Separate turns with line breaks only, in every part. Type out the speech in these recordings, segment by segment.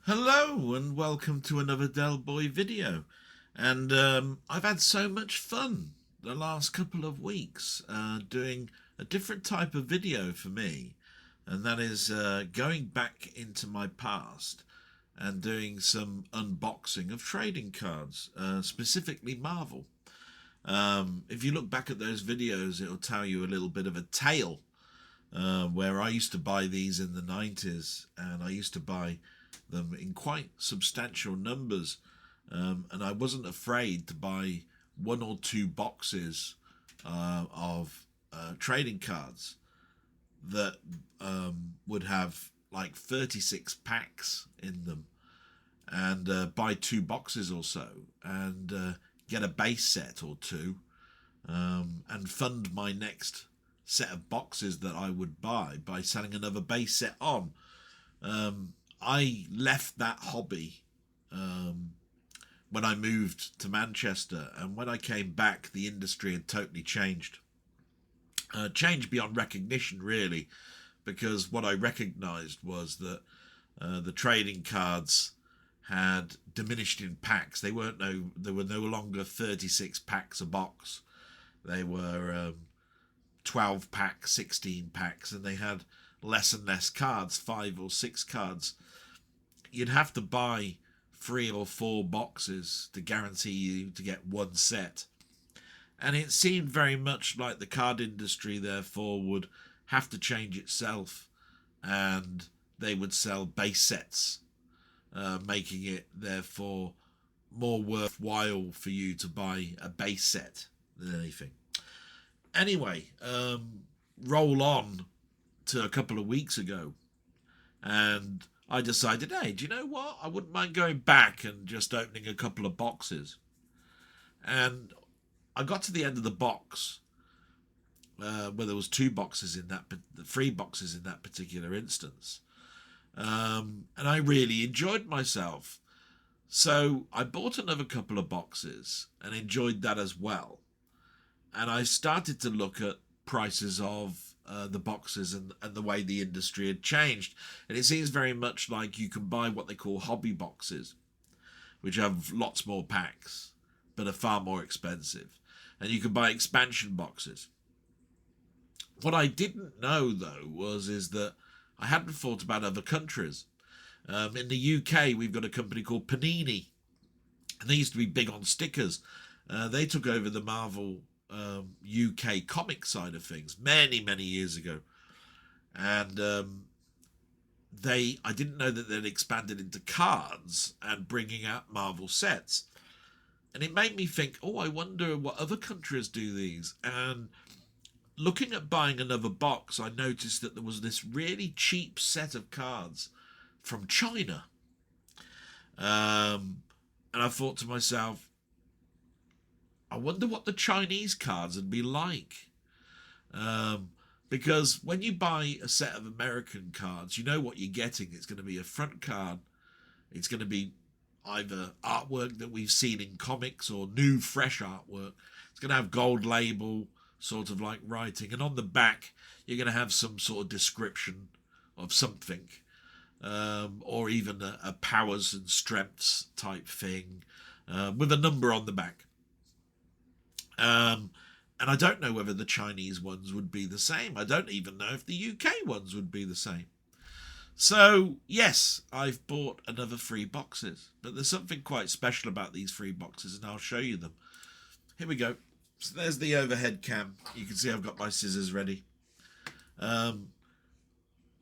Hello and welcome to another Delboy video. And I've had so much fun the last couple of weeks doing a different type of video for me, and that is going back into my past and doing some unboxing of trading cards, specifically Marvel. If you look back at those videos, it'll tell you a little bit of a tale where I used to buy these in the 90s, and I used to buy them in quite substantial numbers, and I wasn't afraid to buy one or two boxes of trading cards that would have like 36 packs in them, and buy two boxes or so, and get a base set or two, and fund my next set of boxes that I would buy by selling another base set on. I left that hobby when I moved to Manchester, and when I came back, the industry had totally changed. Changed beyond recognition, really, because what I recognised was that the trading cards had diminished in packs. They were no longer 36 packs a box. They were 12 packs, 16 packs, and they had less and less cards, 5 or 6 cards. You'd have to buy 3 or 4 boxes to guarantee you to get one set. And it seemed very much like the card industry, therefore, would have to change itself, and they would sell base sets, making it, therefore, more worthwhile for you to buy a base set than anything. Anyway, roll on to a couple of weeks ago, and I decided, hey, do you know what? I wouldn't mind going back and just opening a couple of boxes. And I got to the end of the box, where there was 2 boxes in that, 3 boxes in that particular instance. And I really enjoyed myself. So I bought another couple of boxes and enjoyed that as well. And I started to look at prices of the boxes and the way the industry had changed. And it seems very much like you can buy what they call hobby boxes, which have lots more packs, but are far more expensive. And you can buy expansion boxes. What I didn't know, though, is that I hadn't thought about other countries. In the UK, we've got a company called Panini, and they used to be big on stickers. They took over the Marvel UK comic side of things many years ago, and I didn't know that they'd expanded into cards and bringing out Marvel sets, and it made me think, oh, I wonder what other countries do these. And looking at buying another box, I noticed that there was this really cheap set of cards from China, and I thought to myself, I wonder what the Chinese cards would be like. Because when you buy a set of American cards, you know what you're getting. It's going to be a front card. It's going to be either artwork that we've seen in comics or new, fresh artwork. It's going to have gold label, sort of like writing. And on the back, you're going to have some sort of description of something. Or even a powers and strengths type thing, with a number on the back. And I don't know whether the Chinese ones would be the same. I don't even know if the UK ones would be the same. So, yes, I've bought another 3 boxes. But there's something quite special about these 3 boxes, and I'll show you them. Here we go. So there's the overhead cam. You can see I've got my scissors ready.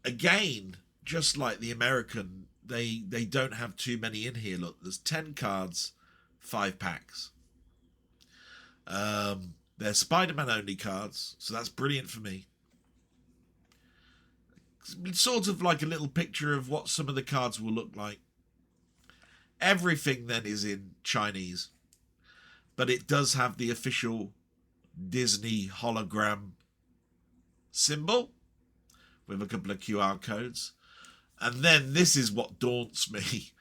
Again, just like the American, they don't have too many in here. Look, there's 10 cards, 5 packs. They're Spider-Man only cards, so that's brilliant for me. It's sort of like a little picture of what some of the cards will look like. Everything then is in Chinese, but it does have the official Disney hologram symbol with a couple of QR codes. And then this is what daunts me.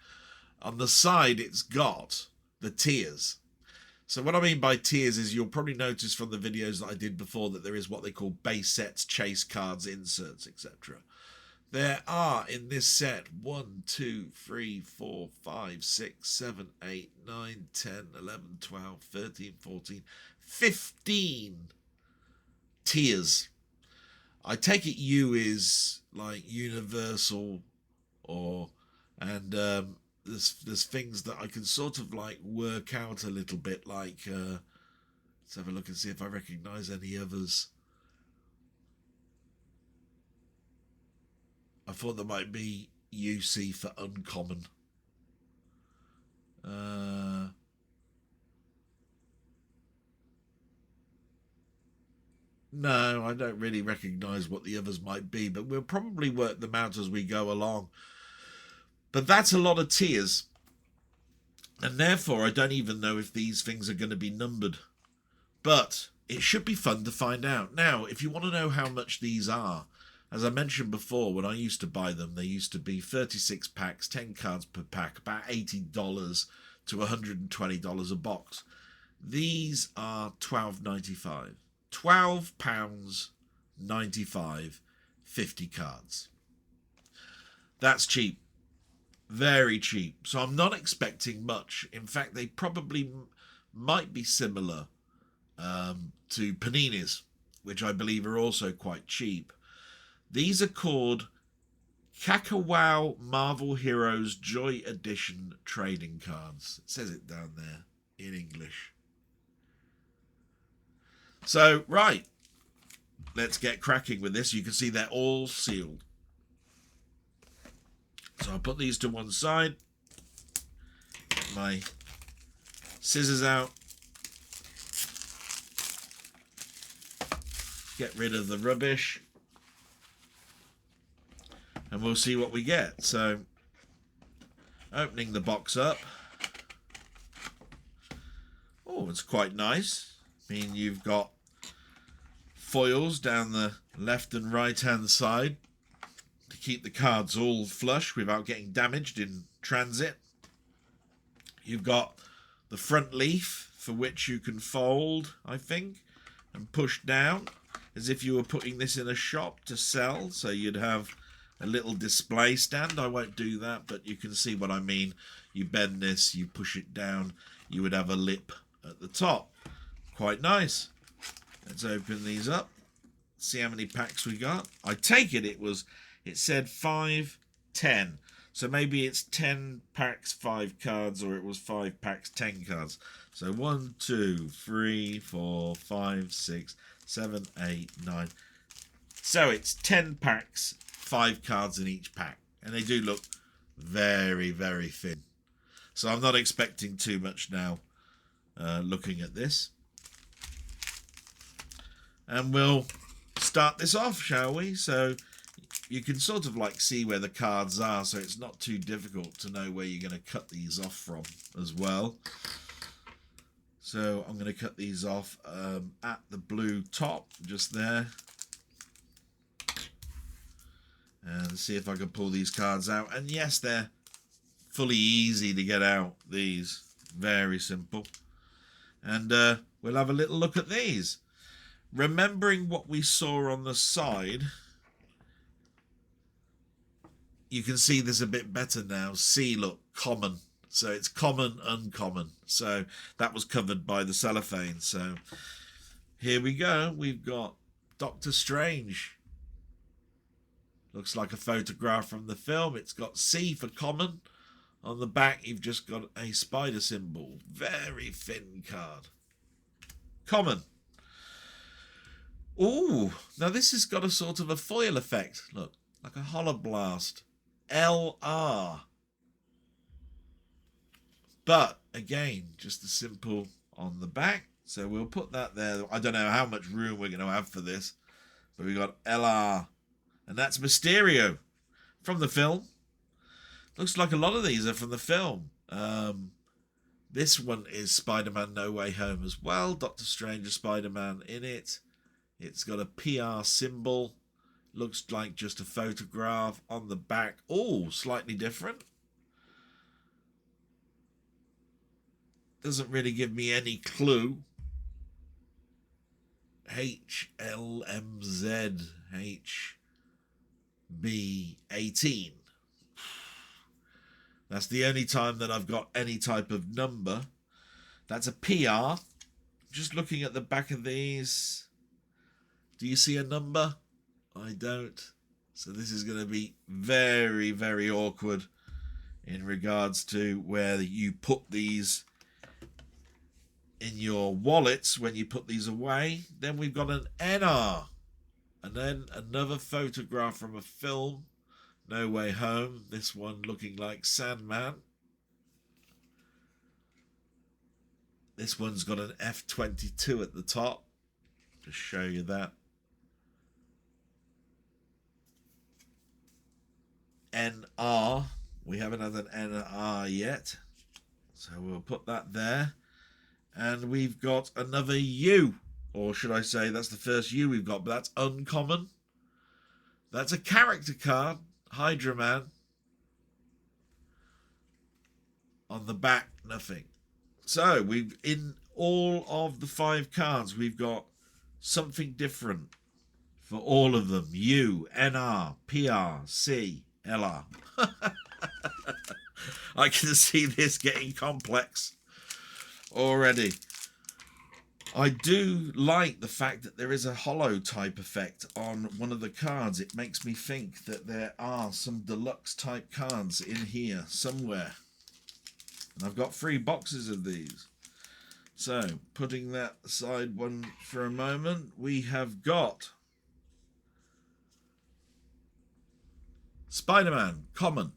On the side, it's got the tiers. So what I mean by tiers is, you'll probably notice from the videos that I did before that there is what they call base sets, chase cards, inserts, etc. There are in this set 1, 2, 3, 4, 5, 6, 7, 8, 9, 10, 11, 12, 13, 14, 15 tiers. I take it U is like universal, or and there's things that I can sort of like work out a little bit. Like let's have a look and see if I recognise any others. I thought there might be UC for uncommon. No, I don't really recognise what the others might be, but we'll probably work them out as we go along. But that's a lot of tiers. And therefore, I don't even know if these things are going to be numbered. But it should be fun to find out. Now, if you want to know how much these are, as I mentioned before, when I used to buy them, they used to be 36 packs, 10 cards per pack, about $80 to $120 a box. These are £12.95. £12.95, 50 cards. That's cheap. Very cheap. So I'm not expecting much. In fact, they probably might be similar to Panini's, which I believe are also quite cheap. These are called Kakawow Marvel Heroes Joy Edition trading cards. It says it down there in English. So, right, let's get cracking with this. You can see they're all sealed. So I'll put these to one side. Get my scissors out. Get rid of the rubbish. And we'll see what we get. So, opening the box up. Oh, it's quite nice. I mean, you've got foils down the left and right hand side to keep the cards all flush without getting damaged in transit. You've got the front leaf, for which you can fold, I think, and push down as if you were putting this in a shop to sell. So you'd have a little display stand. I won't do that, but you can see what I mean. You bend this, you push it down, you would have a lip at the top. Quite nice. Let's open these up. See how many packs we got. I take it it said 5, 10. So maybe it's 10 packs, 5 cards, or it was 5 packs, 10 cards. So 1, 2, 3, 4, 5, 6, 7, 8, 9. So it's 10 packs, 5 cards in each pack. And they do look very, very thin. So I'm not expecting too much now looking at this. And we'll start this off, shall we? So you can sort of like see where the cards are, so it's not too difficult to know where you're going to cut these off from as well. So I'm going to cut these off at the blue top, just there. And see if I can pull these cards out. And yes, they're fully easy to get out, these. Very simple. And we'll have a little look at these. Remembering what we saw on the side, you can see this a bit better now. See, look, common. So it's common, uncommon. So that was covered by the cellophane. So here we go. We've got Doctor Strange. Looks like a photograph from the film. It's got C for common. On the back, you've just got a spider symbol. Very thin card. Common. Ooh, now this has got a sort of a foil effect. Look, like a holoblast. LR. But, again, just a simple on the back. So we'll put that there. I don't know how much room we're going to have for this. But we've got LR. And that's Mysterio from the film. Looks like a lot of these are from the film. This one is Spider-Man No Way Home as well. Doctor Strange and Spider-Man in it. It's got a PR symbol. Looks like just a photograph on the back. Oh, slightly different. Doesn't really give me any clue. HLMZ. B18. That's the only time that I've got any type of number. That's a PR. Just looking at the back of these. Do you see a number? I don't. So this is going to be very, very awkward in regards to where you put these in your wallets when you put these away. Then we've got an NR. And then another photograph from a film. No Way Home. This one looking like Sandman. This one's got an F22 at the top. Just show you that. NR. We haven't had an NR yet. So we'll put that there. And we've got another U. Or should I say that's the first U we've got. But that's uncommon. That's a character card. Hydra Man. On the back, nothing. So we've, in all of the 5 cards, we've got something different for all of them. U, NR, PR, C, LR. I can see this getting complex already. I do like the fact that there is a hollow type effect on one of the cards. It makes me think that there are some deluxe type cards in here somewhere. And I've got 3 boxes of these. So, putting that aside one for a moment, we have got Spider-Man, common,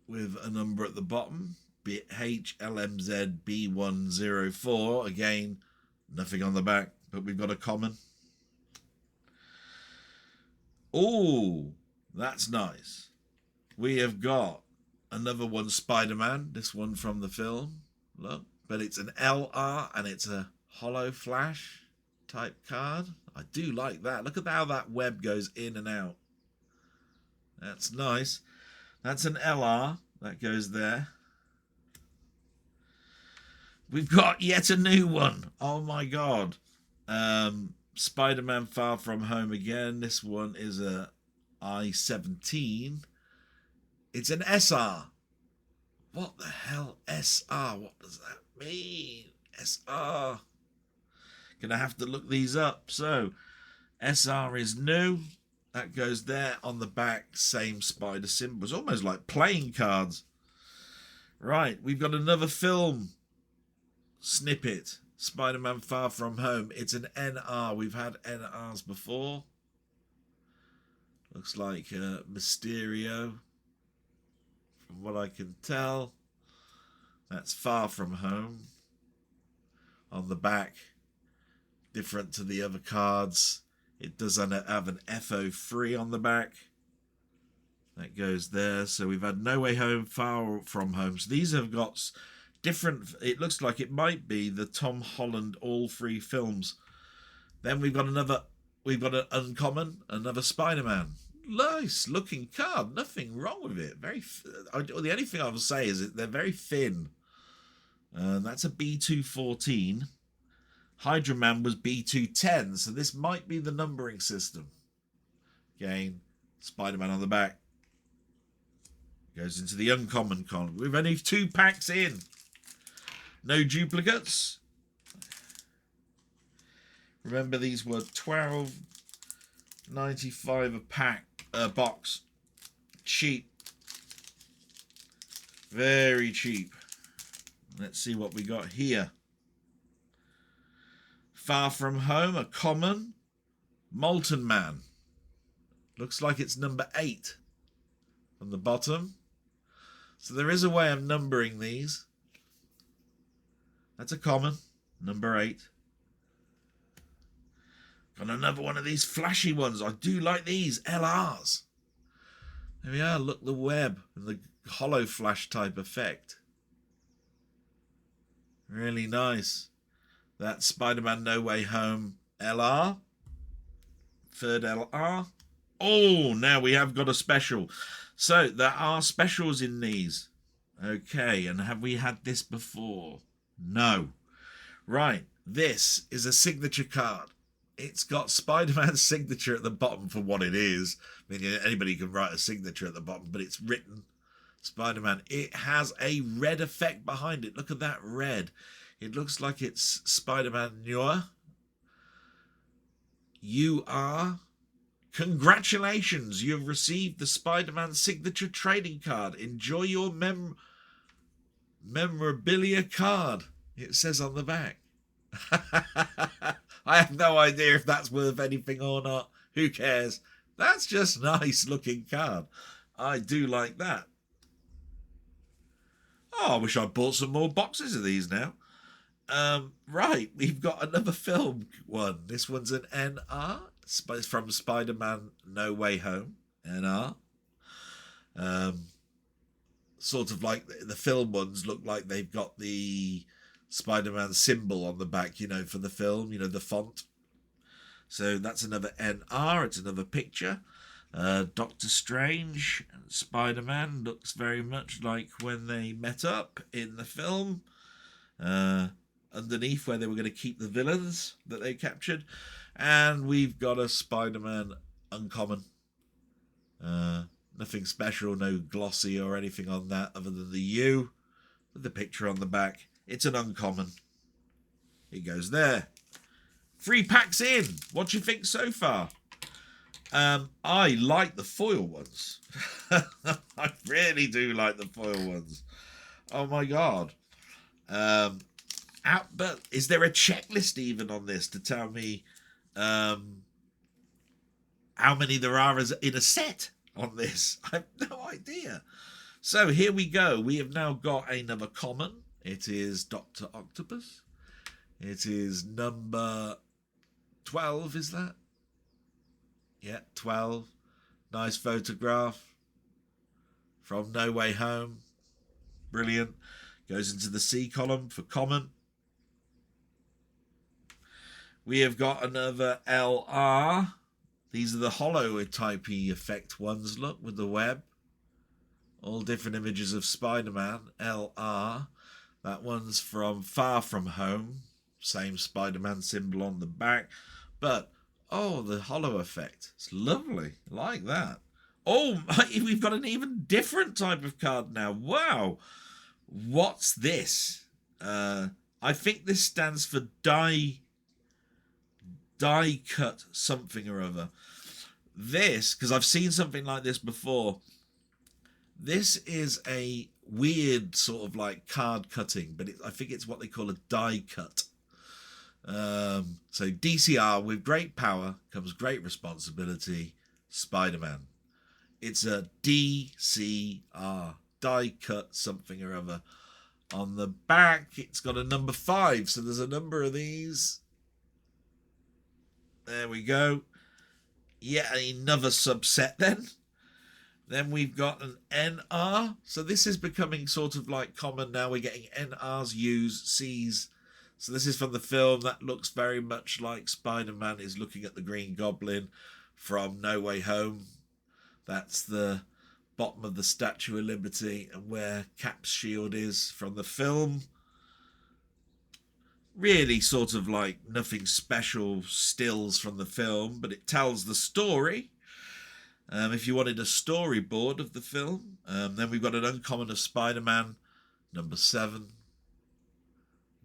with a number at the bottom. HLMZ B104. Again, nothing on the back, but we've got a common. Oh, that's nice. We have got another one, Spider-Man. This one from the film. Look, but it's an LR and it's a hollow flash type card. I do like that. Look at how that web goes in and out. That's nice. That's an LR. That goes there. We've got yet a new one. Oh my god. Spider-Man Far From Home again. This one is a I-17. It's an SR. What the hell? SR? What does that mean? SR. Gonna have to look these up. So, SR is new. That goes there on the back. Same spider symbol. It's almost like playing cards. Right, we've got another film snippet. Spider-Man Far From Home. It's an NR. We've had NRs before. Looks like Mysterio. From what I can tell. That's Far From Home. On the back. Different to the other cards. It does have an FO3 on the back. That goes there. So we've had No Way Home, Far From Home. So these have got different. It looks like it might be the Tom Holland all 3 films. Then we've got another. We've got an uncommon, another Spider-Man. Nice looking card. Nothing wrong with it. The only thing I will say is that they're very thin. That's a B214. Hydra Man was B210, so this might be the numbering system. Again, Spider-Man on the back. Goes into the uncommon column. We've only 2 packs in. No duplicates. Remember, these were $12.95 a pack, box. Cheap. Very cheap. Let's see what we got here. Far From Home, a common. Molten Man. Looks like it's number 8 on the bottom. So there is a way of numbering these. That's a common. Number 8. Got another one of these flashy ones. I do like these. LRs. There we are. Look, the web and the hollow flash type effect. Really nice. That's Spider-Man No Way Home LR. Third LR. Oh, now we have got a special. So there are specials in these. Okay, and have we had this before? No. Right, this is a signature card. it's got Spider-Man's signature at the bottom for what it is. I mean, anybody can write a signature at the bottom, but it's written Spider-Man. It has a red effect behind it. Look at that red. It looks like it's Spider-Man Noir. You are... Congratulations, you have received the Spider-Man signature trading card. Enjoy your memorabilia card, it says on the back. I have no idea if that's worth anything or not. Who cares? That's just a nice looking card. I do like that. Oh, I wish I bought some more boxes of these now. Right, we've got another film one. This one's an NR. It's from Spider-Man No Way Home. NR. Sort of like the film ones look like they've got the Spider-Man symbol on the back, you know, for the film, you know, the font. So that's another NR. It's another picture. Doctor Strange and Spider-Man looks very much like when they met up in the film. Underneath where they were going to keep the villains that they captured. And we've got a Spider-Man uncommon. Nothing special, no glossy or anything on that other than the U with the picture on the back. It's an uncommon. It goes there. 3 packs in. What do you think so far? I like the foil ones. I really do like the foil ones. Oh my god. But is there a checklist even on this to tell me how many there are in a set on this? I have no idea. So here we go. We have now got another common. It is Dr. Octopus. It is number 12, is that? Yeah, 12. Nice photograph from No Way Home. Brilliant. Goes into the C column for common. We have got another LR. These are the hollow typey effect ones. Look, with the web. All different images of Spider-Man. LR. That one's from Far From Home. Same Spider-Man symbol on the back. But, oh, the hollow effect. It's lovely. I like that. Oh, we've got an even different type of card now. Wow. What's this? I think this stands for die cut something or other. This, because I've seen something like this before. This is a weird sort of like card cutting, but I think it's what they call a die cut. So DCR, with great power comes great responsibility. Spider-Man. It's a DCR, die cut something or other. On the back, it's got a number 5, so there's a number of these. There we go. Yet another subset then. Then we've got an NR. So this is becoming sort of like common now. We're getting NRs, U's, C's. So this is from the film. That looks very much like Spider-Man is looking at the Green Goblin from No Way Home. That's the bottom of the Statue of Liberty and where Cap's shield is from the film. Really sort of like nothing special stills from the film, but it tells the story. If you wanted a storyboard of the film, then we've got an uncommon of Spider-Man, number 7.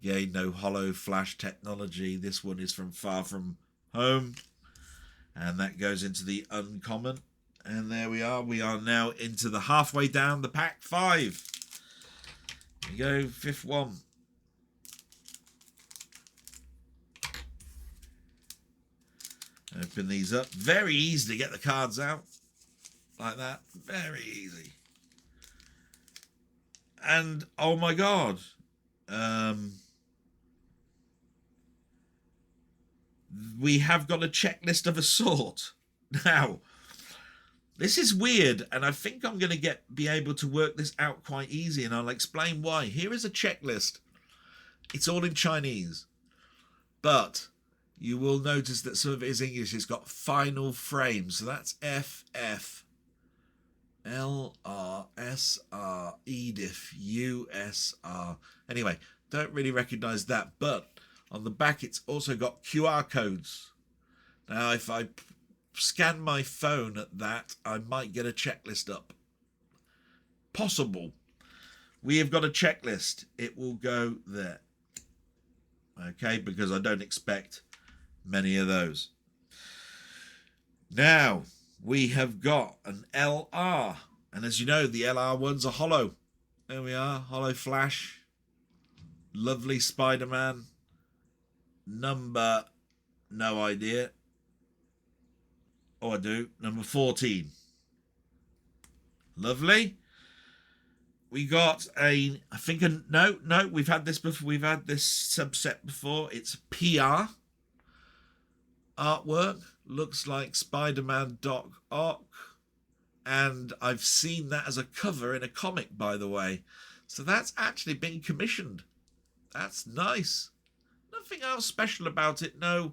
Yay, no hollow flash technology. This one is from Far From Home. And that goes into the uncommon. And there we are. We are now into the halfway down the pack 5. Here we go, 5th one. Open these up. Very easy to get the cards out. Like that. Very easy. And, oh my god. We have got a checklist of a sort. Now, this is weird, and I think I'm going to be able to work this out quite easy, and I'll explain why. Here is a checklist. It's all in Chinese. But you will notice that some of it is English. It's got final frame. So that's FF, LR, SR, Edith, USR. Anyway, don't really recognize that. But on the back, it's also got QR codes. Now, if I scan my phone at that, I might get a checklist up. Possible. We have got a checklist. It will go there. Okay, because I don't expect many of those. Now, we have got an LR. And as you know, the LR ones are hollow. There we are, hollow flash. Lovely Spider-Man. Number, no idea. Oh, I do. Number 14. Lovely. We got a, I think, no, we've had this before. We've had this subset before. It's PR artwork. Looks like Spider-Man Doc Ock. And I've seen that as a cover in a comic, by the way. So that's actually been commissioned. That's nice. Nothing else special about it. No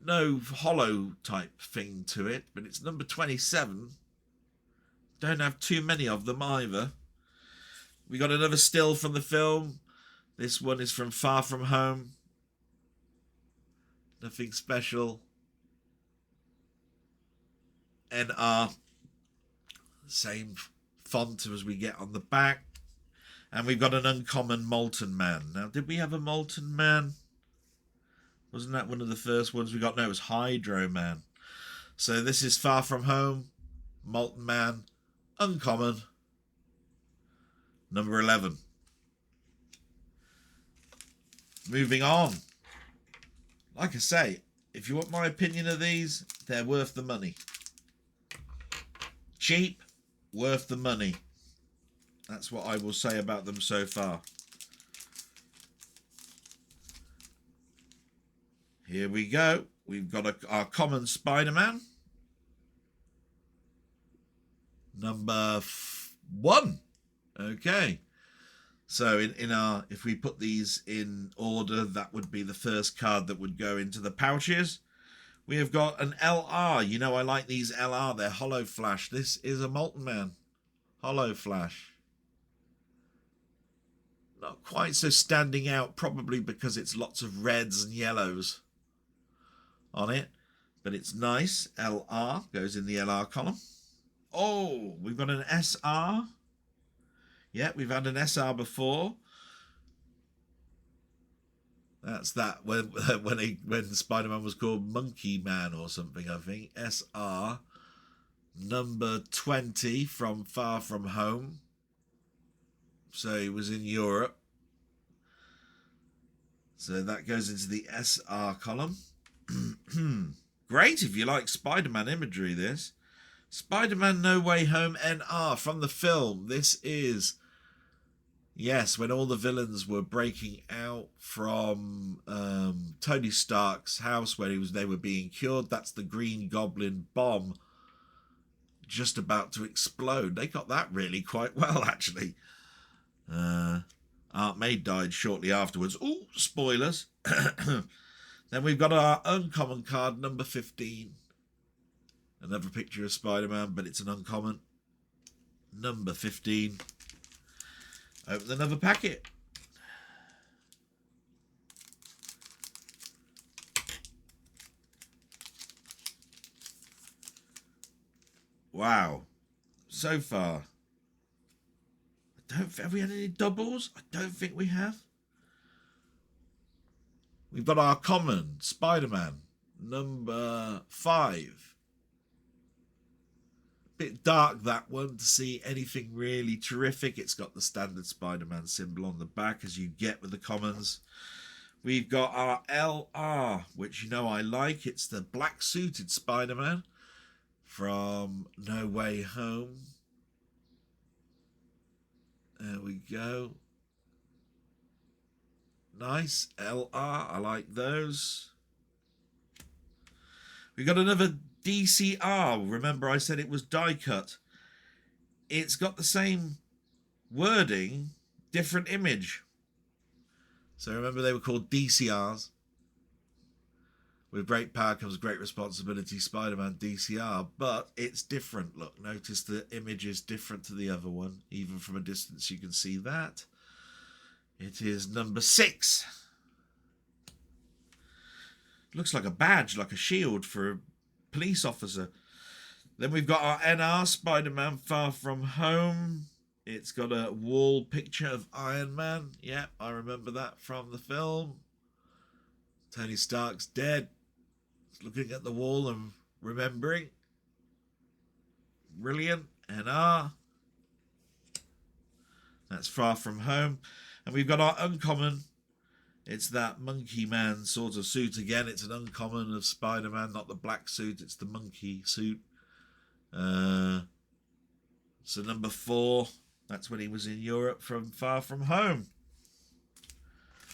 hollow type thing to it. But it's number 27. Don't have too many of them either. We got another still from the film. This one is from Far From Home. Nothing special. NR. Same font as we get on the back. And we've got an uncommon Molten Man. Now, did we have a Molten Man? Wasn't that one of the first ones we got? No, it was Hydro Man. So this is Far From Home. Molten Man. Uncommon. Number 11. Moving on. Like I say, if you want my opinion of these, they're worth the money. Cheap, worth the money. That's what I will say about them so far. Here we go. We've got our common Spider-Man. Number 1. Okay. So in our, if we put these in order, that would be the first card that would go into the pouches. We have got an LR. You know I like these LR. They're hollow flash. This is a Molten Man. Hollow flash. Not quite so standing out, probably because it's lots of reds and yellows on it. But it's nice. LR goes in the LR column. Oh, we've got an SR. Yeah, we've had an SR before. That's that when Spider-Man was called Monkey Man or something, I think. SR. Number 20 from Far From Home. So he was in Europe. So that goes into the SR column. Great if you like Spider-Man imagery, this. Spider-Man No Way Home NR from the film. This is, yes, when all the villains were breaking out from Tony Stark's house where they were being cured. That's the Green Goblin bomb just about to explode. They got that really quite well, actually. Aunt May died shortly afterwards. Ooh, spoilers. Then we've got our uncommon card, number 15. Another picture of Spider-Man, but it's an uncommon. Number 15. Open another packet. Wow. So far. Have we had any doubles? I don't think we have. We've got our common Spider-Man, number 5. Bit dark, that one, to see anything really terrific. It's got the standard Spider-Man symbol on the back, as you get with the commons. We've got our LR, which you know I like. It's the black suited Spider-Man from No Way Home. There we go. Nice. LR. I like those. We got another DCR. Remember I said it was die cut. It's got the same wording, different image. So remember they were called DCRs. With great power comes great responsibility, Spider-Man DCR. But it's different. Look, notice the image is different to the other one. Even from a distance you can see that. It is number 6. looks like a badge, like a shield for a police officer. Then we've got our NR Spider-Man Far From Home. It's got a wall picture of Iron Man. Yeah, I remember that from the film. Tony Stark's dead. He's looking at the wall and remembering. Brilliant. NR. That's Far From Home. And we've got our uncommon. It's that monkey man sort of suit again. It's an uncommon of Spider-Man, not the black suit. It's the monkey suit. So number 4, that's when he was in Europe from Far From Home.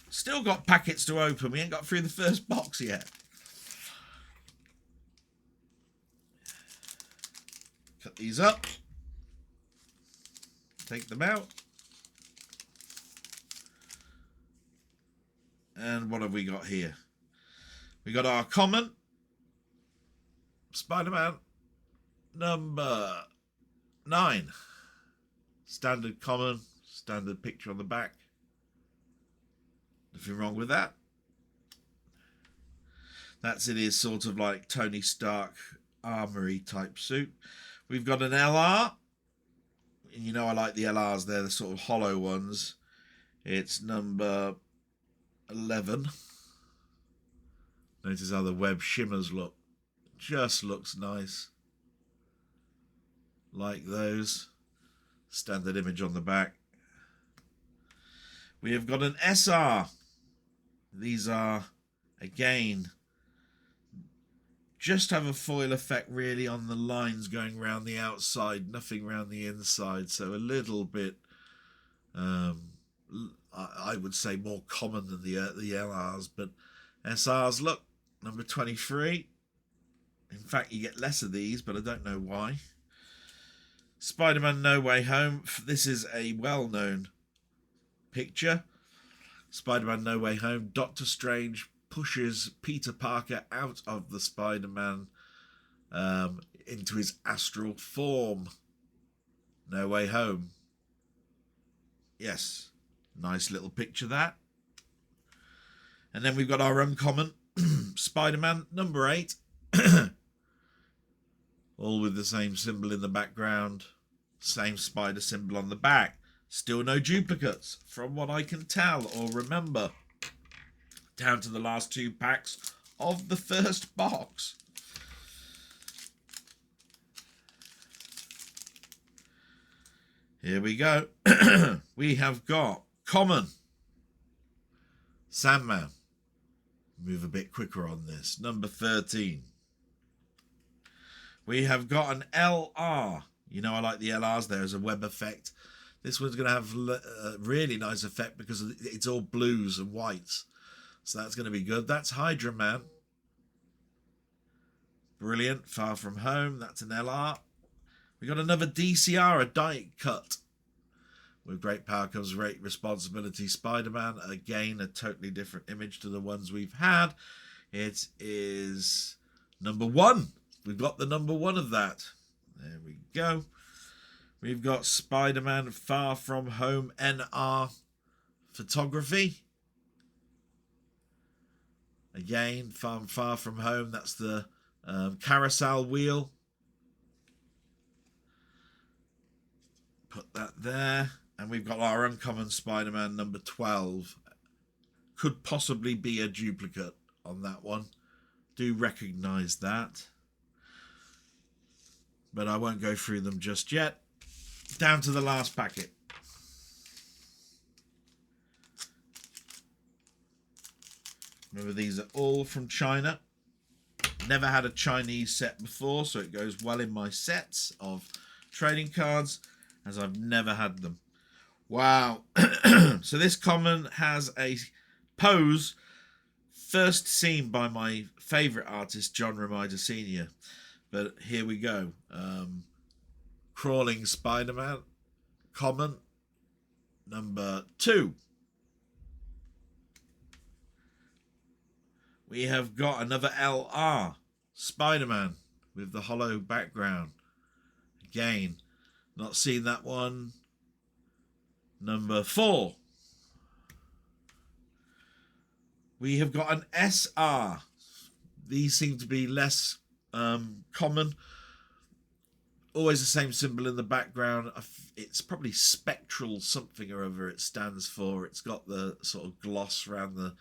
Still got packets to open. We ain't got through the first box yet. Cut these up. Take them out. And what have we got here? We got our common Spider-Man number 9. Standard common, standard picture on the back. Nothing wrong with that. That's in his sort of like Tony Stark armory type suit. We've got an LR. You know I like the LRs, they're the sort of hollow ones. It's number 11. Notice how the web shimmers look. Just looks nice. Like those. Standard image on the back. We have got an SR. These are, again, just have a foil effect really on the lines going around the outside, nothing around the inside. So a little bit, I would say more common than the LRs, but SRs, look, number 23. In fact, you get less of these, but I don't know why. Spider-Man No Way Home. This is a well-known picture. Spider-Man No Way Home. Doctor Strange pushes Peter Parker out of the Spider-Man into his astral form. No Way Home. Yes. Nice little picture, that. And then we've got our uncommon Spider-Man number 8. All with the same symbol in the background. Same spider symbol on the back. Still no duplicates, from what I can tell or remember. Down to the last 2 packs of the first box. Here we go. We have got common Sandman. Move a bit quicker on this. Number 13. We have got an LR. You know I like the LRs. There's a web effect. This one's going to have a really nice effect because it's all blues and whites. So that's going to be good. That's Hydra Man. Brilliant. Far From Home. That's an LR. We got another DCR, a die cut. With great power comes great responsibility. Spider-Man. Again, a totally different image to the ones we've had. It is number 1. We've got the number 1 of that. There we go. We've got Spider-Man Far From Home NR photography. Again, Far From Home. That's the carousel wheel. Put that there. And we've got our uncommon Spider-Man number 12. Could possibly be a duplicate on that one. Do recognise that. But I won't go through them just yet. Down to the last packet. Remember, these are all from China. Never had a Chinese set before, so it goes well in my sets of trading cards, as I've never had them. Wow. So this common has a pose first seen by my favourite artist, John Romita Sr. But here we go. Crawling Spider-Man. Common. Number 2. We have got another LR. Spider-Man with the hollow background. Again, not seen that one. Number 4. We have got an SR. These seem to be less common. Always the same symbol in the background. It's probably spectral something or other it stands for. It's got the sort of gloss around the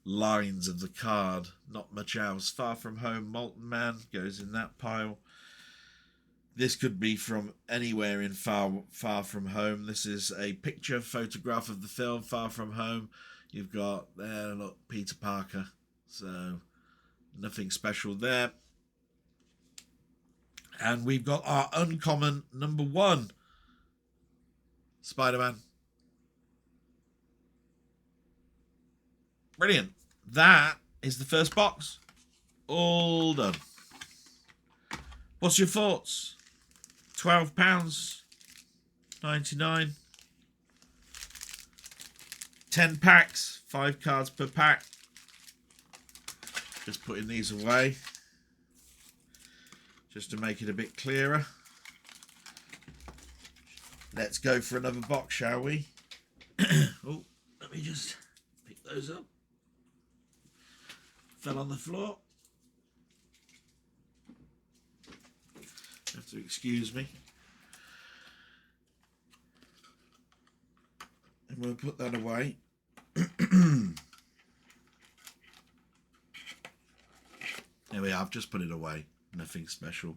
lines of the card. Not much else. Far From Home, Molten Man goes in that pile. This could be from anywhere in Far From Home. This is a picture photograph of the film Far From Home. You've got there, look, Peter Parker. So nothing special there. And we've got our uncommon number 1, Spider-Man. Brilliant. That is the first box. All done. What's your thoughts? £12.99. 10 packs, 5 cards per pack. Just putting these away, just to make it a bit clearer. Let's go for another box, shall we? Oh, let me just pick those up. Fell on the floor. Have to excuse me. And we'll put that away. There we are, I've just put it away. Nothing special.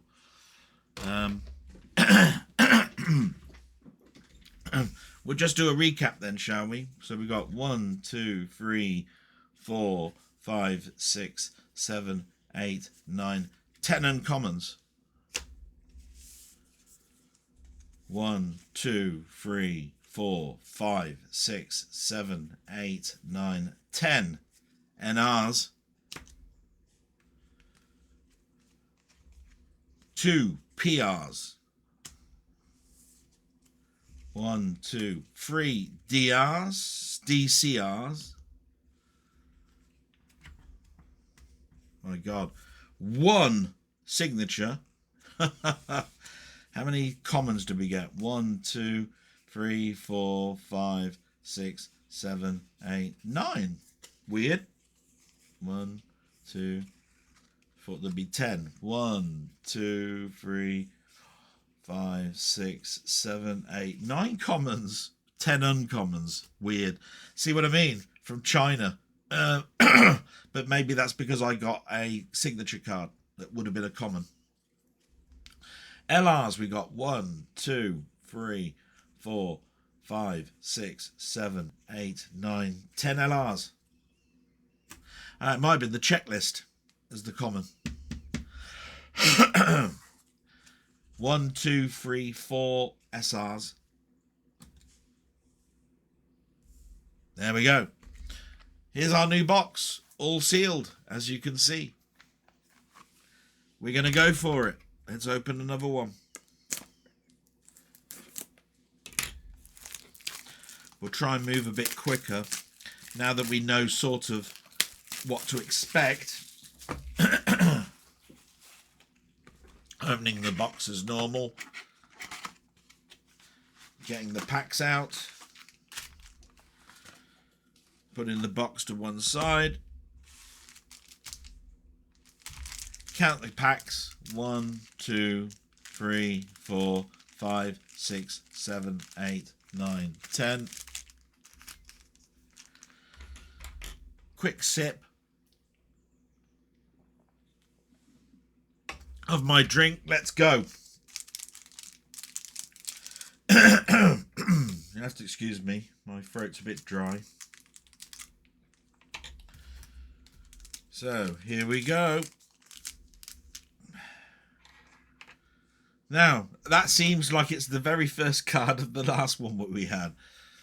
We'll just do a recap then, shall we? So we got 1, 2, 3, 4, 5, 6, 7, 8, 9, 10 uncommons. 1, 2, 3, 4, 5, 6, 7, 8, 9, 10 NRs. 2 PRs. 1, 2, 3 DRs, DCRs. My God. 1 signature. How many commons do we get? 1, 2, 3, 4, 5, 6, 7, 8, 9. Weird. 1, 2, thought there'd be 10. 1, 2, 3, 5, 6, 7, 8, 9 commons. 10 uncommons. Weird. See what I mean? From China. But maybe that's because I got a signature card that would have been a common. LRs, we got 1, 2, 3, 4, 5, 6, 7, 8, 9, 10 LRs. It might have been the checklist as the common. 1, 2, 3, 4 SRs. There we go. Here's our new box, all sealed, as you can see. We're going to go for it. Let's open another one. We'll try and move a bit quicker now that we know sort of what to expect. Opening the box as normal. Getting the packs out. Putting the box to one side. Count the packs. 1, 2, 3, 4, 5, 6, 7, 8, 9, 10. Quick sip of my drink. Let's go. You have to excuse me. My throat's a bit dry. So here we go. Now, that seems like it's the very first card of the last one that we had.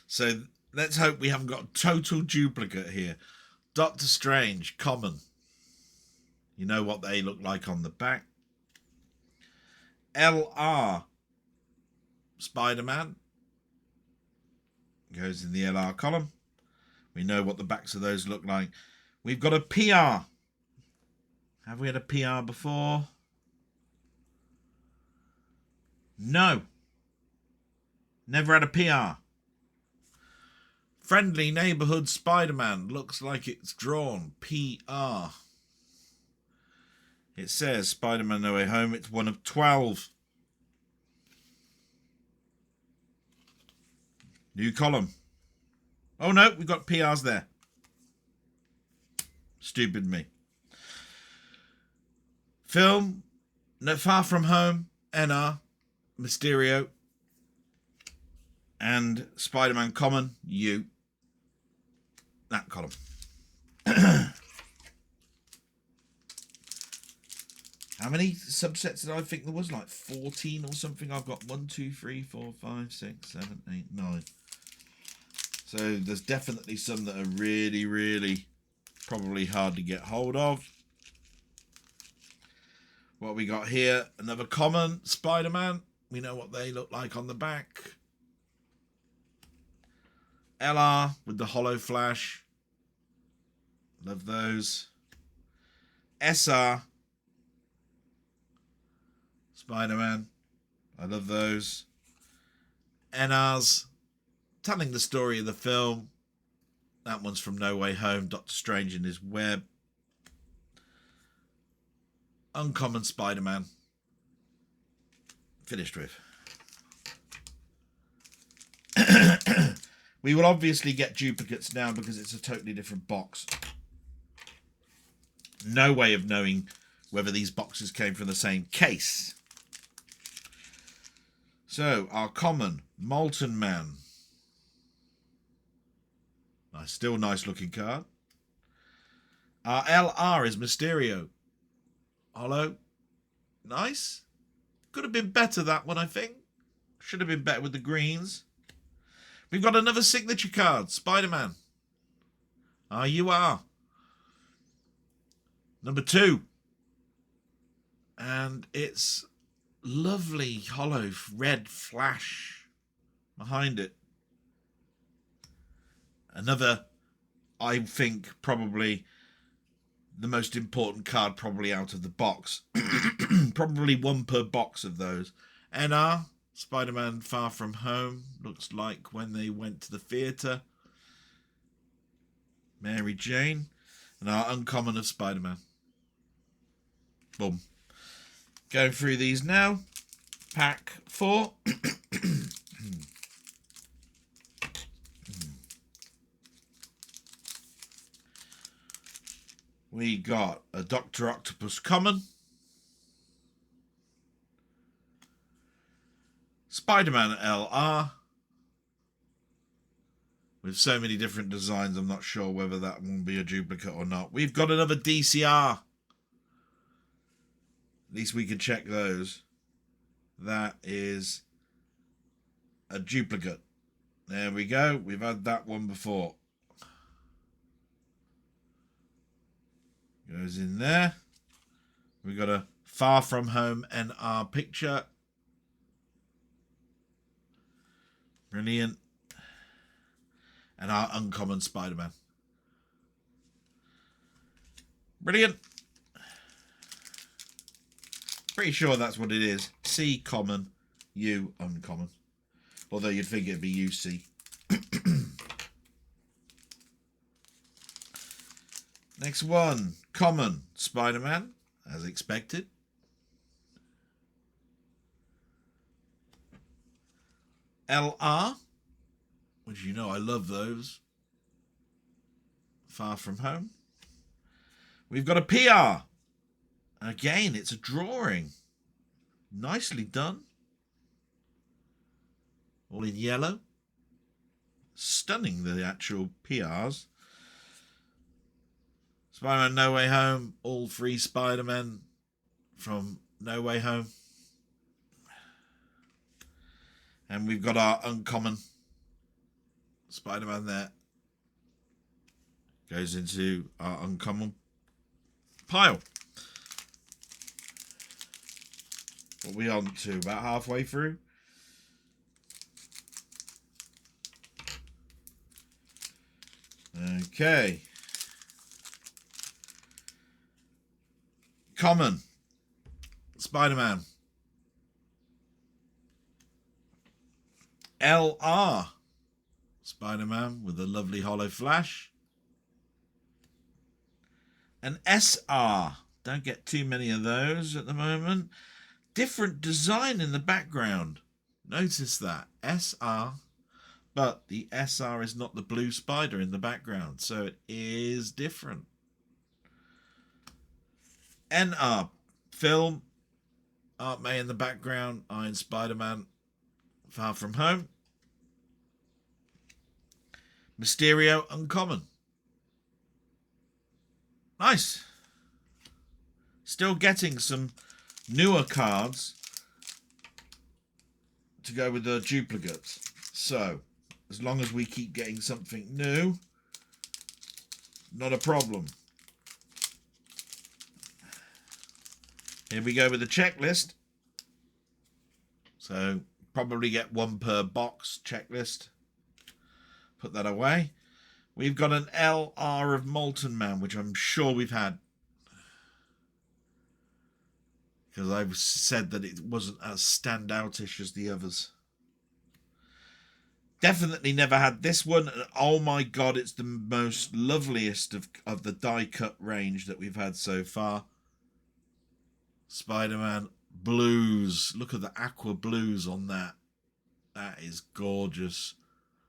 So let's hope we haven't got a total duplicate here. Doctor Strange, common. You know what they look like on the back. LR, Spider-Man. Goes in the LR column. We know what the backs of those look like. We've got a PR. Have we had a PR before? No. Never had a PR. Friendly Neighborhood Spider-Man. Looks like it's drawn. PR. It says Spider-Man No Way Home. It's one of 12. New column. Oh no, we've got PRs there. Stupid me. Film, No Far From Home, NR, Mysterio, and Spider-Man Common, U. That column. How many subsets did I think there was? Like 14 or something. I've got 1, 2, 3, 4, 5, 6, 7, 8, 9. So there's definitely some that are really, really probably hard to get hold of. What we got here, another common Spider-Man. We know what they look like on the back. LR with the hollow flash. Love those. SR Spider-Man. I love those. NR's telling the story of the film. That one's from No Way Home. Doctor Strange in his web. Uncommon Spider-Man. Finished with. We will obviously get duplicates now because it's a totally different box. No way of knowing whether these boxes came from the same case. So, our common Molten Man. Still nice looking card. Our LR is Mysterio. Hollow. Nice. Could have been better, that one, I think. Should have been better with the greens. We've got another signature card. Spider-Man. You are. Number 2. And it's lovely hollow red flash behind it. Another, I think, probably the most important card probably out of the box. Probably one per box of those. NR, Spider-Man Far From Home. Looks like when they went to the theatre. Mary Jane. And our uncommon of Spider-Man. Boom. Going through these now. Pack 4. We got a Dr. Octopus common. Spider-Man LR. With so many different designs, I'm not sure whether that will be a duplicate or not. We've got another DCR. At least we can check those. That is a duplicate. There we go. We've had that one before. Goes in there. We've got a Far From Home NR picture. Brilliant. And our uncommon Spider-Man. Brilliant. Pretty sure that's what it is. C common, U uncommon. Although you'd think it'd be UC. Next one, common Spider-Man, as expected. LR, which you know I love those. Far From Home. We've got a PR. Again, it's a drawing. Nicely done. All in yellow. Stunning, the actual PRs. Spider-Man No Way Home. All 3 Spider-Men from No Way Home. And we've got our uncommon Spider-Man there. Goes into our uncommon pile. What are we on to? About halfway through? Okay. Common Spider-Man. LR Spider-Man with a lovely hollow flash. An SR Don't get too many of those at the moment. Different design in the background. Notice that. SR. But the SR is not the blue spider in the background. So it is different. NR. Film. Aunt May in the background. Iron Spider-Man. Far From Home. Mysterio. Uncommon. Nice. Still getting some newer cards to go with the duplicates. So, as long as we keep getting something new, not a problem. Here we go with the checklist. So, probably get one per box checklist. Put that away. We've got an LR of Molten Man, which I'm sure we've had. Because I've said that it wasn't as standoutish as the others. Definitely never had this one. And oh my god, it's the most loveliest of the die cut range that we've had so far. Spider-Man blues. Look at the aqua blues on that. That is gorgeous.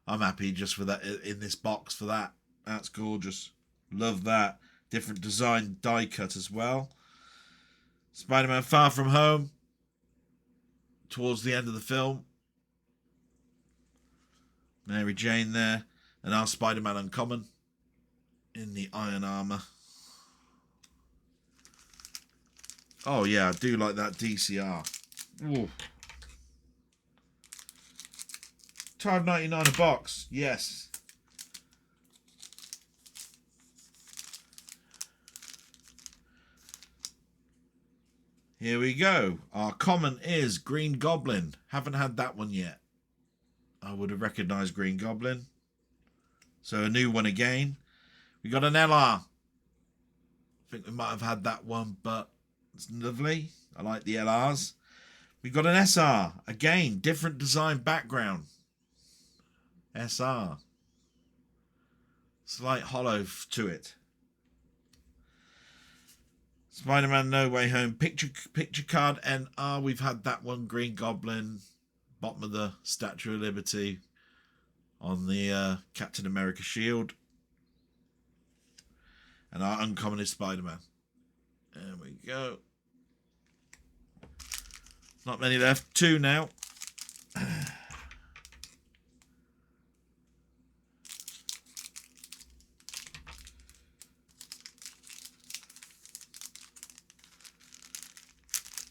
I'm happy just for that in this box for that. That's gorgeous. Love that. Different design die cut as well. Spider-Man Far From Home. Towards the end of the film. Mary Jane there. And our Spider-Man Uncommon. In the iron armour. Oh yeah, I do like that DCR. Ooh. $12.99 a box. Yes. Here we go. Our common is Green Goblin. Haven't had that one yet. I would have recognised Green Goblin. So a new one again. We got an LR. I think we might have had that one, but it's lovely. I like the LRs. We got an SR. Again, different design background. SR. Slight hollow to it. Spider-Man No Way Home picture card NR. We've had that one. Green Goblin. Bottom of the Statue of Liberty. On the Captain America shield. And our uncommon is Spider-Man. There we go. Not many left. 2 now.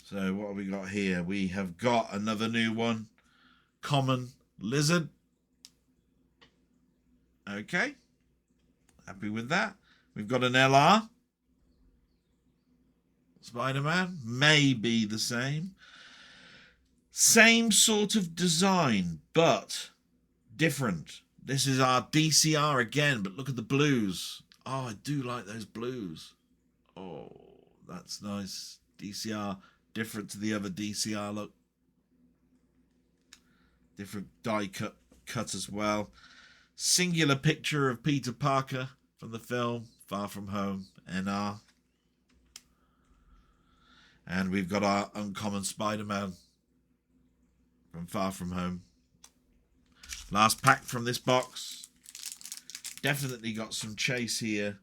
So what have we got here? We have got another new one. Common Lizard. Okay. Happy with that. We've got an LR. Spider-Man. Maybe the same. Same sort of design, but different. This is our DCR again, but look at the blues. Oh, I do like those blues. Oh, that's nice. DCR. Different to the other DCR look. Different die cut as well. Singular picture of Peter Parker from the film Far From Home, NR. And we've got our uncommon Spider-Man from Far From Home. Last pack from this box. Definitely got some chase here.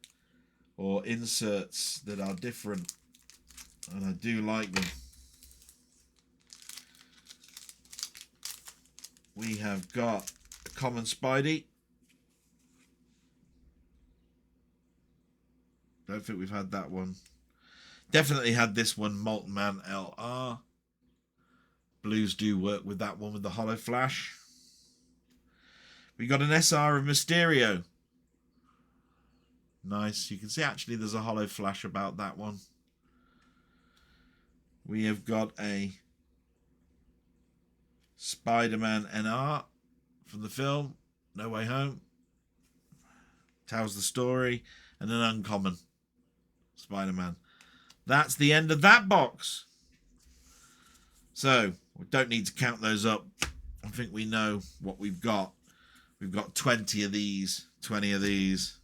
Or inserts that are different. And I do like them. We have got a common Spidey. Don't think we've had that one. Definitely had this one, Molten Man LR. Blues do work with that one with the hollow flash. We got an SR of Mysterio. Nice. You can see actually there's a hollow flash about that one. We have got a Spider-Man NR from the film No Way Home. Tells the story. And an uncommon Spider-Man. That's the end of that box. So, we don't need to count those up. I think we know what we've got. We've got 20 of these, 20 of these.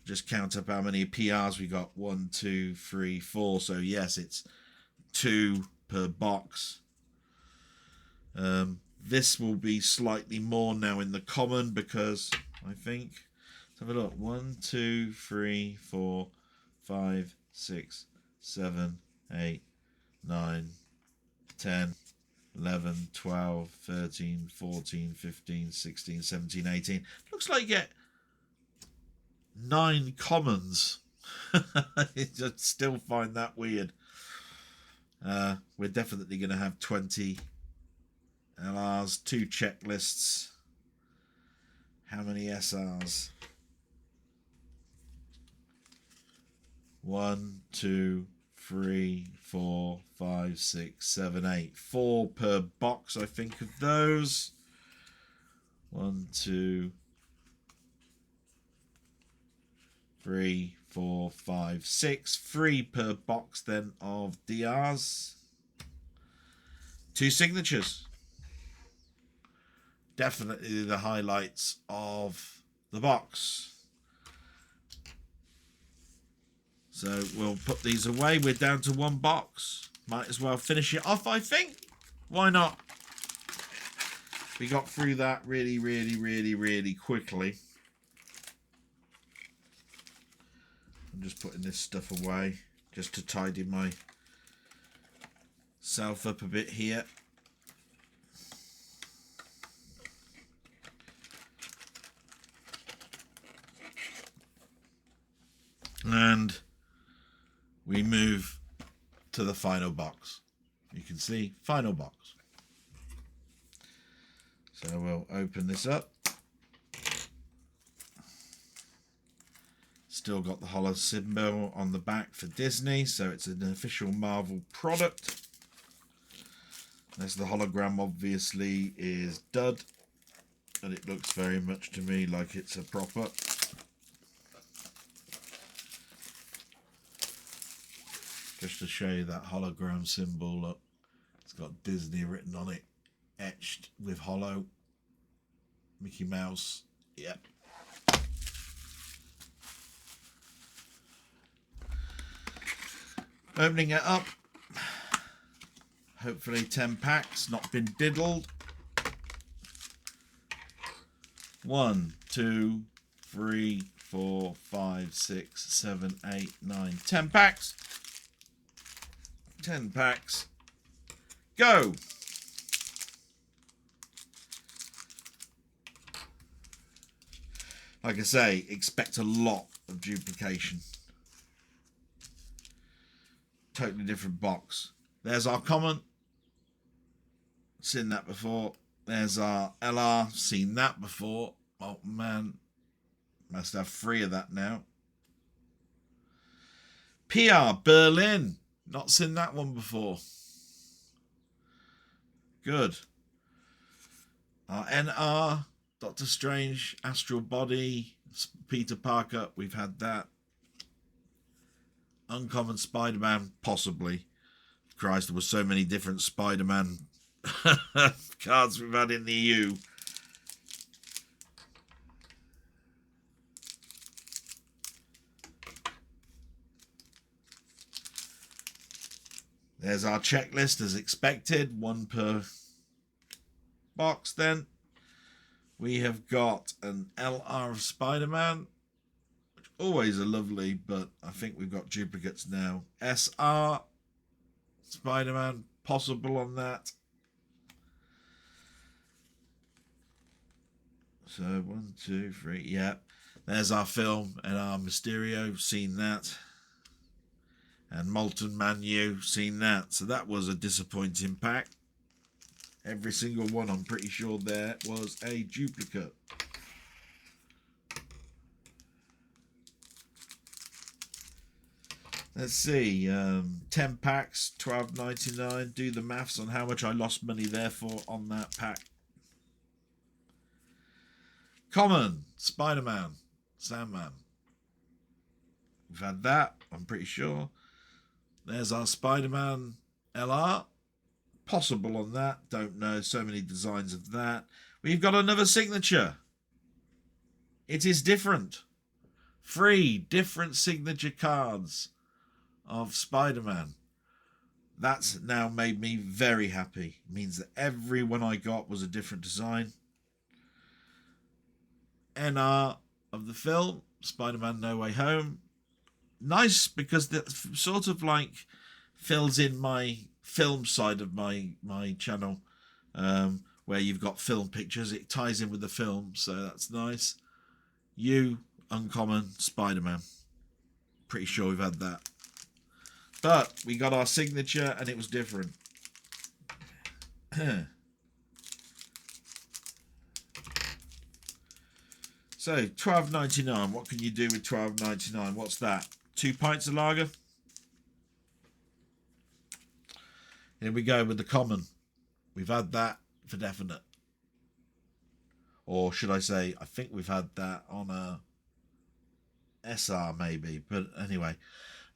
just count up how many PRs we got. 1, 2, 3, 4. So yes, it's 2 per box. This will be slightly more now in the common because I think, let's have a look. 1, 2, 3, 4, 5, 6, 7, 8, 9, 10, 11, 12, 13, 14, 15, 16, 17, 18. Looks like you get 9 commons. I just still find that weird. We're definitely going to have 20 LRs, 2 checklists. How many SRs? 1, 2, 3, 4, 5, 6, 7, 8. 4 per box, I think, of those. 1, 2, 3, 4, 5, 6. 3 per box then of DRs. 2 signatures. Definitely the highlights of the box. So we'll put these away. We're down to 1 box. Might as well finish it off, I think. Why not? We got through that really, really, really, really quickly. I'm just putting this stuff away just to tidy myself up a bit here. And we move to the final box. You can see, final box. So we'll open this up. Still got the hollow symbol on the back for Disney, so it's an official Marvel product. As the hologram obviously is dud, and it looks very much to me like it's a proper. Just to show you that hologram symbol, look, it's got Disney written on it, etched with hollow. Mickey Mouse, yep. Opening it up. Hopefully 10 packs, not been diddled. 1, 2, 3, 4, 5, 6, 7, 8, 9, 10 packs. 10 packs. Go! Like I say, expect a lot of duplication. Totally different box. There's our common. Seen that before. There's our LR. Seen that before. Oh man. Must have 3 of that now. PR Berlin. Not seen that one before. Good. Our NR, Doctor Strange, Astral Body, Peter Parker, we've had that. Uncommon Spider-Man, possibly. Christ, there were so many different Spider-Man cards we've had in the EU. There's our checklist as expected, 1 per box then. We have got an LR of Spider-Man, which always are lovely, but I think we've got duplicates now. SR, Spider-Man, possible on that. So 1, 2, 3, yep. There's our film and our Mysterio, seen that. And Molten Manu, seen that. So that was a disappointing pack. Every single one, I'm pretty sure there was a duplicate. Let's see, 10 packs, $12.99. Do the maths on how much I lost money there for on that pack. Common, Spider-Man, Sandman. We've had that, I'm pretty sure. There's our Spider-Man LR. Possible on that. Don't know. So many designs of that. We've got another signature. It is different. 3 different signature cards of Spider-Man. That's now made me very happy. It means that every one I got was a different design. NR of the film, Spider-Man No Way Home. Nice, because that sort of like fills in my film side of my channel, where you've got film pictures. It ties in with the film, so that's nice. Uncommon Spider-Man. Pretty sure we've had that. But we got our signature and it was different. So, $12.99. What can you do with $12.99? What's that? 2 pints of lager? Here we go with the common. We've had that for definite. Or should I say, I think we've had that on a SR maybe. But anyway.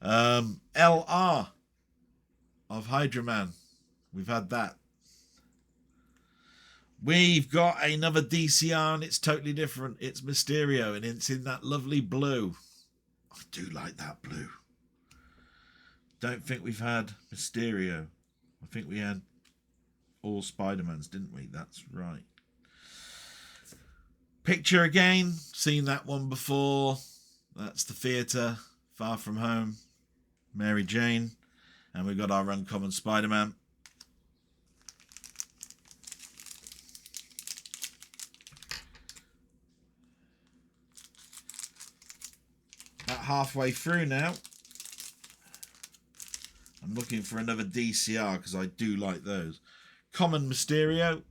LR of Hydra Man. We've had that. We've got another DCR and it's totally different. It's Mysterio and it's in that lovely blue. I do like that blue. Don't think we've had Mysterio. I think we had all Spider-Mans, didn't we? That's right. Picture again. Seen that one before. That's the theatre. Far From Home. Mary Jane. And we've got our uncommon Spider-Man. Halfway through now. I'm looking for another DCR because I do like those. Common Mysterio.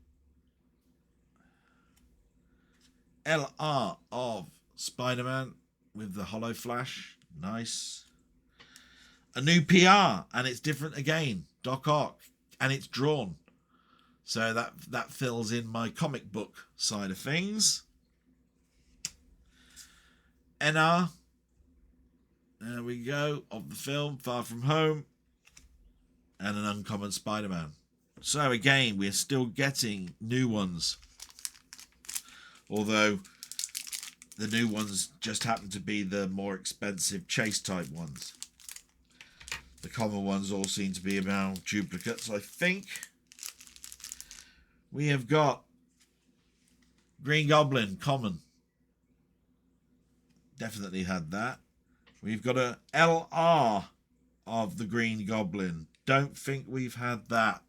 LR of Spider-Man with the hollow flash. Nice. A new PR and it's different again. Doc Ock. And it's drawn. So that fills in my comic book side of things. NR. There we go, of the film, Far From Home, and an uncommon Spider-Man. So again, we're still getting new ones. Although, the new ones just happen to be the more expensive chase type ones. The common ones all seem to be about duplicates, I think. We have got Green Goblin, common. Definitely had that. We've got a LR of the Green Goblin. Don't think we've had that.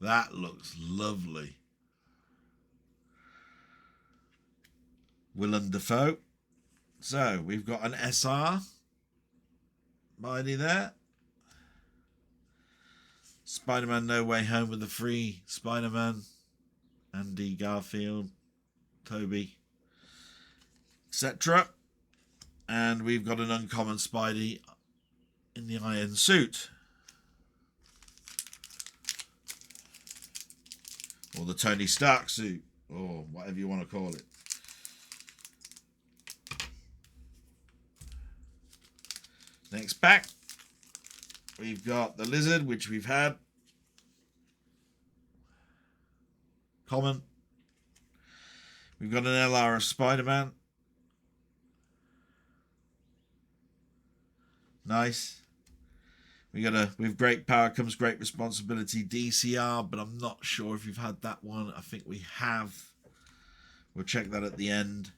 That looks lovely. Willem Dafoe. So, we've got an SR. Mighty there. Spider-Man No Way Home with the free Spider-Man. Andy Garfield. Toby. Etc. And we've got an uncommon Spidey in the iron suit. Or the Tony Stark suit. Or whatever you want to call it. Next pack. We've got the Lizard, which we've had. Common. We've got an LR of Spider-Man. Nice. With great power comes great responsibility, DCR, but I'm not sure if you've had that one. I think we have. We'll check that at the end.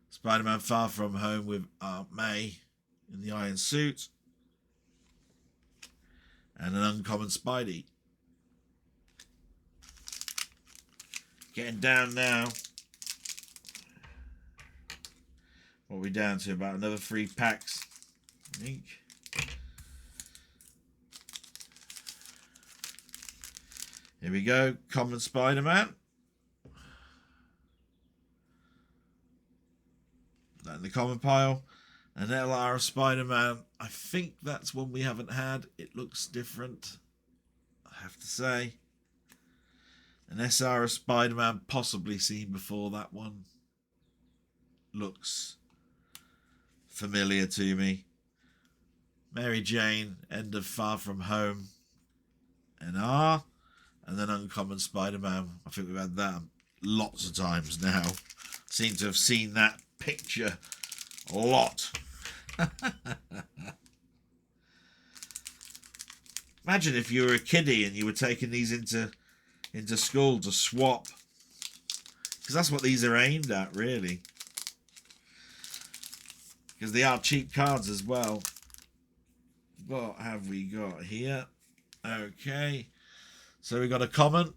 Spider-Man Far From Home with Aunt May in the iron suit. And an uncommon Spidey. Getting down now. What are we down to? About another 3 packs. I think. Here we go. Common Spider-Man. That in the common pile. An LR of Spider-Man. I think that's one we haven't had. It looks different, I have to say. An SR of Spider-Man, possibly seen before. That one looks familiar to me. Mary Jane, end of Far From Home. NR. And then Uncommon Spider-Man. I think we've had that lots of times now. Seem to have seen that picture lot. Imagine if you were a kiddie and you were taking these into school to swap, because that's what these are aimed at, really, because they are cheap cards as well. What have we got here? Okay, so we got a common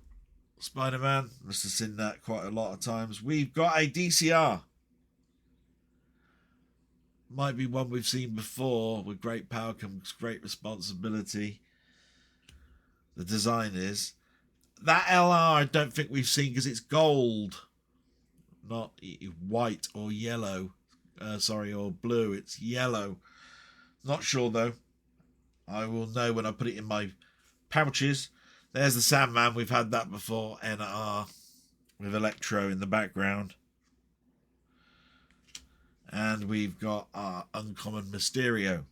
Spider-Man. Must have seen that quite a lot of times. We've got a DCR. Might be one we've seen before. With great power comes great responsibility. The design is. That LR I don't think we've seen because it's gold. Not white or yellow. Or blue. It's yellow. Not sure though. I will know when I put it in my pouches. There's the Sandman. We've had that before. NR with Electro in the background. And we've got our uncommon Mysterio.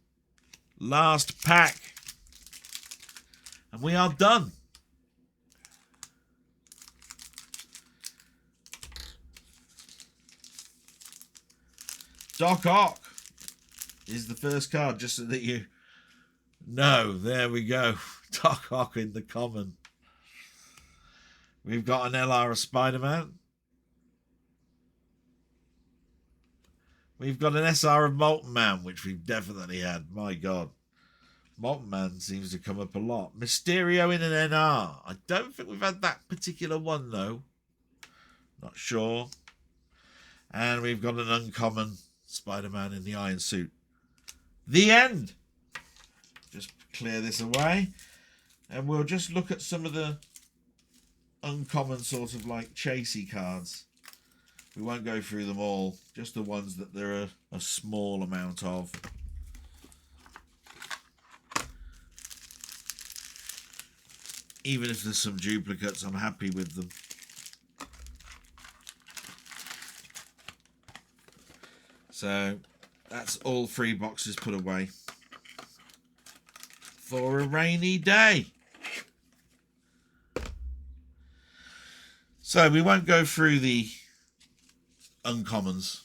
Last pack. And we are done. Doc Ock is the first card, just so that you know. There we go. Doc Ock in the common. We've got an LR of Spider-Man. We've got an SR of Molten Man, which we've definitely had. My God. Molten Man seems to come up a lot. Mysterio in an NR. I don't think we've had that particular one, though. Not sure. And we've got an uncommon Spider-Man in the iron suit. The end. Just clear this away. And we'll just look at some of the uncommon sort of like chasey cards. We won't go through them all. Just the ones that there are a small amount of. Even if there's some duplicates, I'm happy with them. So that's all 3 boxes put away for a rainy day. So we won't go through the uncommons,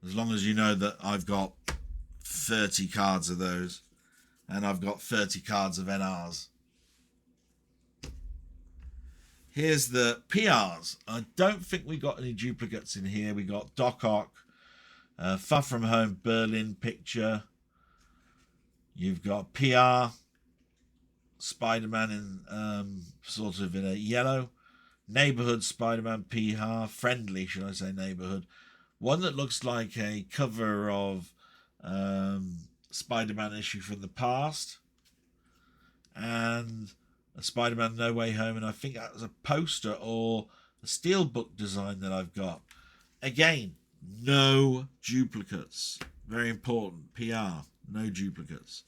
as long as you know that I've got 30 cards of those and I've got 30 cards of NRs. Here's the PRs. I don't think we got any duplicates in here. We got Doc Ock, Far From Home Berlin picture. You've got PR, Spider-Man in sort of in a yellow. Neighborhood Spider-Man PR, friendly, should I say, neighborhood. One that looks like a cover of Spider-Man issue from the past. And a Spider-Man No Way Home, and I think that was a poster or a steelbook design that I've got. Again, no duplicates. Very important. PR, no duplicates.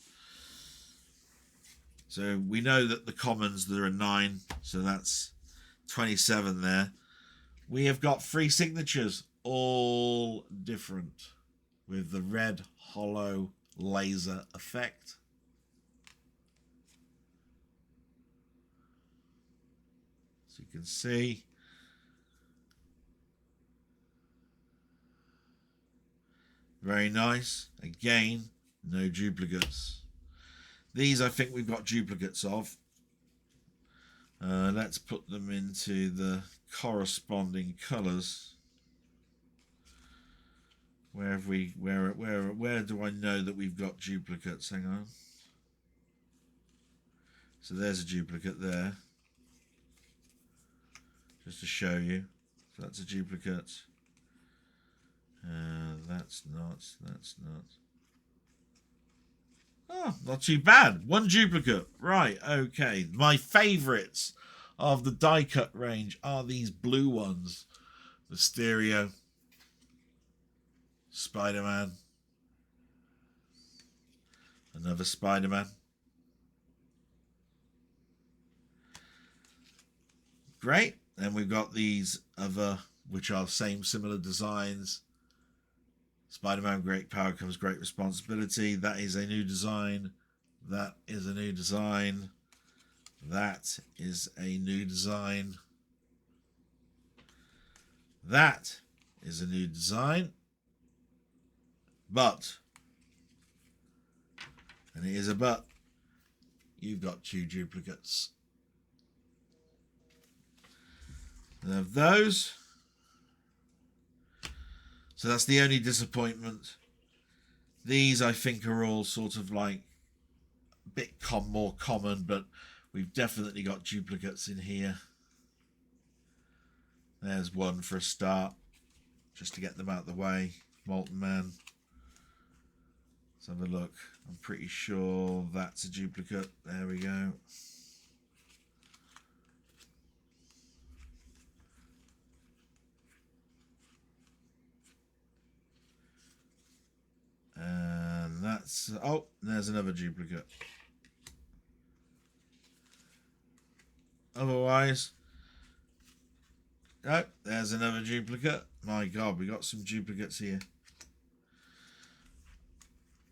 So we know that the commons, there are 9, so that's 27 there. We have got 3 signatures, all different, with the red hollow laser effect. So you can see. Very nice. Again, no duplicates. These I think we've got duplicates of. Let's put them into the corresponding colours. Where do I know that we've got duplicates? Hang on. So there's a duplicate there. Just to show you. So that's a duplicate. That's not. Oh, not too bad. 1 duplicate. Right, okay. My favourites of the die cut range are these blue ones. Mysterio. Spider-Man. Another Spider-Man. Great. Then we've got these other, which are similar designs. Spider-Man, great power comes great responsibility. That is a new design. That is a new design. That is a new design. That is a new design. But, and it is a but, you've got 2 duplicates. Of those. So that's the only disappointment. These I think are all sort of like a bit more common, but we've definitely got duplicates in here. There's one for a start, just to get them out of the way. Molten Man. Let's have a look. I'm pretty sure that's a duplicate. There we go. And that's, oh, there's another duplicate. Otherwise, oh, there's another duplicate. My God, we got some duplicates here.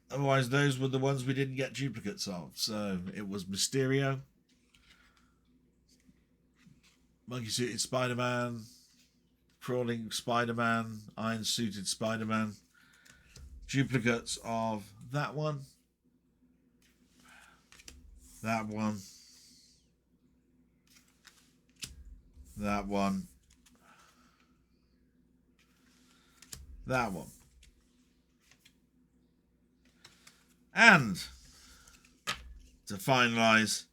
Otherwise, those were the ones we didn't get duplicates of. So it was Mysterio, monkey-suited Spider-Man, crawling Spider-Man, iron-suited Spider-Man. Duplicates of that one, that one, that one, that one. And to finalize,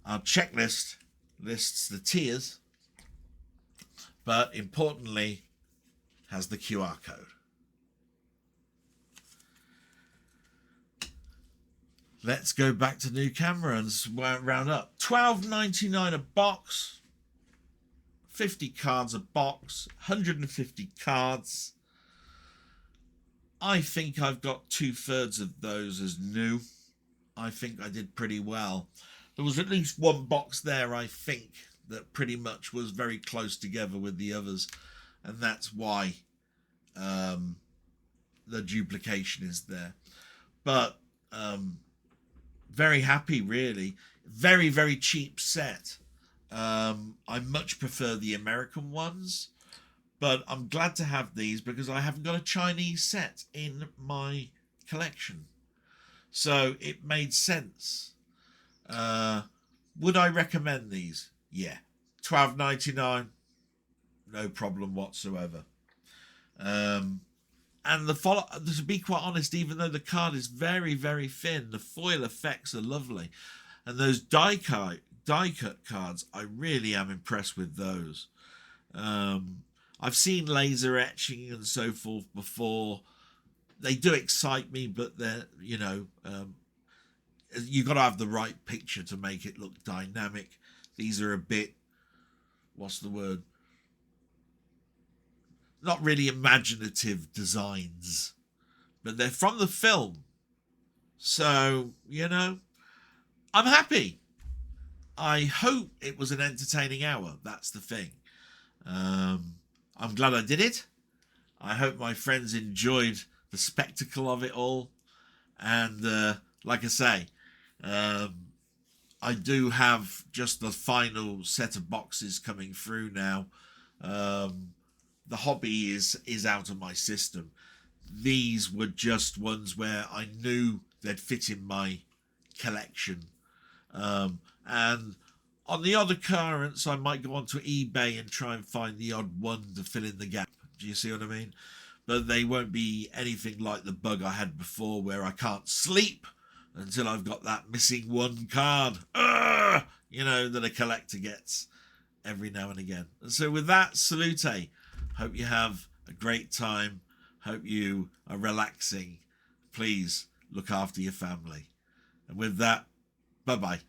our checklist lists the tiers, but importantly has the QR code. Let's go back to new camera and round up. $12.99 a box, 50 cards a box, 150 cards. I think I've got 2/3 of those as new. I think I did pretty well. There was at least one box there, I think, that pretty much was very close together with the others, and that's why the duplication is there. But very happy, really. Very, very cheap set. I much prefer the American ones, but I'm glad to have these because I haven't got a Chinese set in my collection. So it made sense. Would I recommend these? Yeah. $12.99, no problem whatsoever. And to be quite honest, even though the card is very, very thin, the foil effects are lovely. And those die cut cards, I really am impressed with those. I've seen laser etching and so forth before. They do excite me, but they're, you've got to have the right picture to make it look dynamic. These are a bit, what's the word? Not really imaginative designs, but they're from the film. So, I'm happy. I hope it was an entertaining hour. That's the thing. I'm glad I did it. I hope my friends enjoyed the spectacle of it all. And like I say, I do have just the final set of boxes coming through now. The hobby is out of my system. These were just ones where I knew they'd fit in my collection. And on the odd occurrence, I might go onto eBay and try and find the odd one to fill in the gap. Do you see what I mean? But they won't be anything like the bug I had before where I can't sleep until I've got that missing one card, that a collector gets every now and again. And so with that, salute. Hope you have a great time. Hope you are relaxing. Please look after your family. And with that, bye-bye.